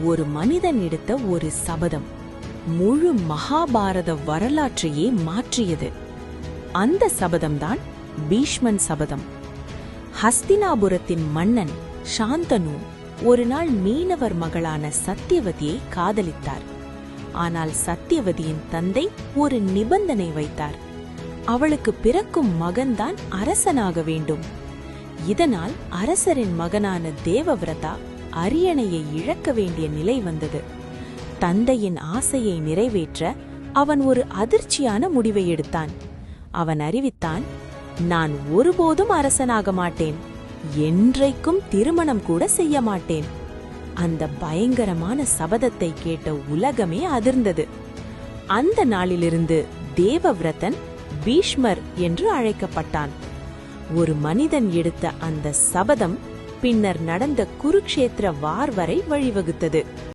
ஒரு மனிதன் எடுத்த ஒரு சபதம் முழு மகாபாரத வரலாற்றையே மாற்றியது. அந்த சபதம்தான் பீஷ்மன் சபதம். ஹஸ்தினாபுரத்தின் மன்னன் சாந்தனு ஒரு நாள் மீனவர் மகளான சத்தியவதியை காதலித்தார். ஆனால் சத்தியவதியின் தந்தை ஒரு நிபந்தனை வைத்தார். அவளுக்கு பிறக்கும் மகன்தான் அரசனாக வேண்டும். இதனால் அரசரின் மகனான தேவவிரதா அரியணையை இழக்க வேண்டிய நிலை வந்தது. தந்தையின் ஆசையை நிறைவேற்ற அவன் ஒரு அதிர்ச்சியான முடிவை எடுத்தான். அவன் அறிவித்தான், நான் ஒருபோதும் அரசனாக மாட்டேன், என்றைக்கும் திருமணம் கூட செய்ய மாட்டேன். அந்த பயங்கரமான சபதத்தை கேட்ட உலகமே அதிர்ந்தது. அந்த நாளிலிருந்து தேவவிரதன் பீஷ்மர் என்று அழைக்கப்பட்டான். ஒரு மனிதன் எடுத்த அந்த சபதம் பின்னர் நடந்த குருக்ஷேத்திர வார் வரை வழிவகுத்தது.